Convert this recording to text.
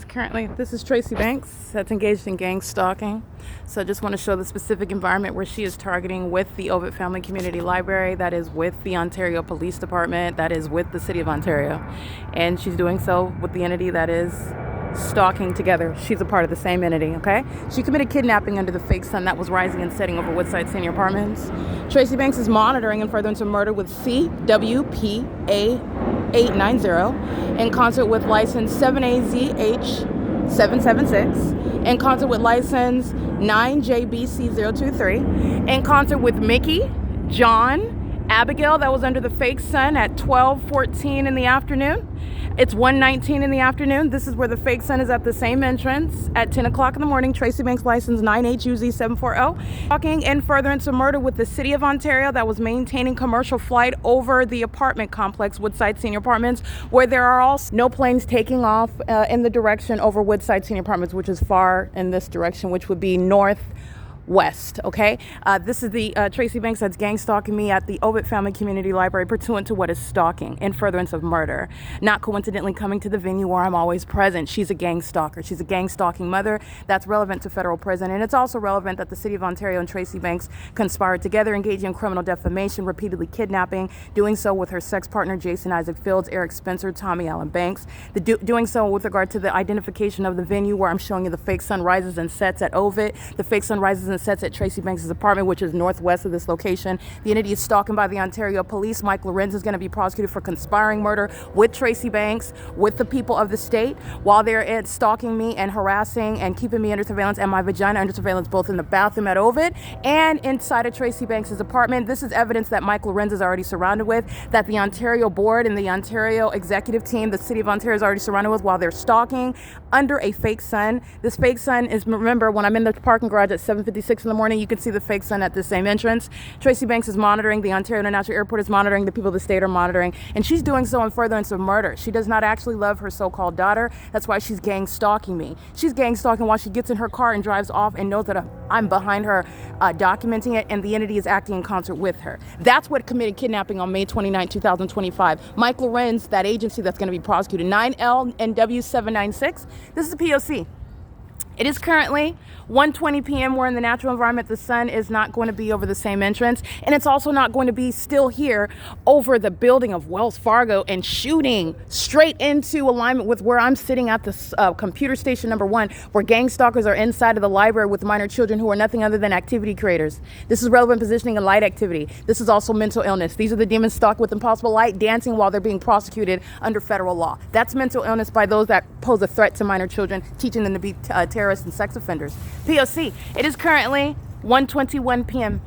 Currently, this is Tracy Banks that's engaged in gang stalking. So I just want to show the specific environment where she is targeting with the OVITT Family Community Library, that is with the Ontario Police Department, that is with the City of Ontario. And she's doing so with the entity that is stalking together. She's a part of the same entity, okay? She committed kidnapping under the fake sun that was rising and setting over Woodside Senior Apartments. Tracy Banks is monitoring in furtherance of murder with CWPA890 in concert with license 7AZH776, in concert with license 9JBC023, in concert with Mickey, John, Abigail, that was under the fake sun at 12:14 in the afternoon. It's 1:19 in the afternoon. This is where the fake sun is at the same entrance at 10 o'clock in the morning. Tracy Banks license 9HUZ740. Talking in furtherance of murder with the City of Ontario that was maintaining commercial flight over the apartment complex, Woodside Senior Apartments, where there are also no planes taking off in the direction over Woodside Senior Apartments, which is far in this direction, which would be northwest, okay? This is the Tracy Banks that's gang stalking me at the OVITT Family Community Library pursuant to what is stalking in furtherance of murder. Not coincidentally coming to the venue where I'm always present. She's a gang stalker. She's a gang stalking mother. That's relevant to federal prison. And it's also relevant that the City of Ontario and Tracy Banks conspired together, engaging in criminal defamation, repeatedly kidnapping, doing so with her sex partner, Jason Isaac Fields, Eric Spencer, Tommy Allen Banks. Doing so with regard to the identification of the venue where I'm showing you the fake sun rises and sets at OVITT. The fake sun rises and sets at Tracy Banks' apartment, which is northwest of this location. The entity is stalking by the Ontario Police. Mike Lorenz is going to be prosecuted for conspiring murder with Tracy Banks, with the people of the state, while they're stalking me and harassing and keeping me under surveillance and my vagina under surveillance, both in the bathroom at OVITT and inside of Tracy Banks' apartment. This is evidence that Mike Lorenz is already surrounded with, that the Ontario board and the Ontario executive team, the City of Ontario, is already surrounded with while they're stalking under a fake sun. This fake sun is, remember, when I'm in the parking garage at 7:56 in the morning, you can see the fake sun at the same entrance. Tracy Banks is monitoring. The Ontario International Airport is monitoring. The people of the state are monitoring. And she's doing so in furtherance of murder. She does not actually love her so-called daughter. That's why she's gang stalking me. She's gang stalking while she gets in her car and drives off and knows that I'm behind her documenting it, and the entity is acting in concert with her. That's what committed kidnapping on May 29, 2025. Mike Lorenz, that agency that's going to be prosecuted. 9LNW796. This is the P.O.C. It is currently 1:20 p.m. We're in the natural environment. The sun is not going to be over the same entrance, and it's also not going to be still here over the building of Wells Fargo and shooting straight into alignment with where I'm sitting at the computer station number 1, where gang stalkers are inside of the library with minor children who are nothing other than activity creators. This is relevant positioning and light activity. This is also mental illness. These are the demons stalked with impossible light, dancing while they're being prosecuted under federal law. That's mental illness by those that pose a threat to minor children, teaching them to be terrorists and sex offenders. P.O.C. It is currently 1:21 p.m.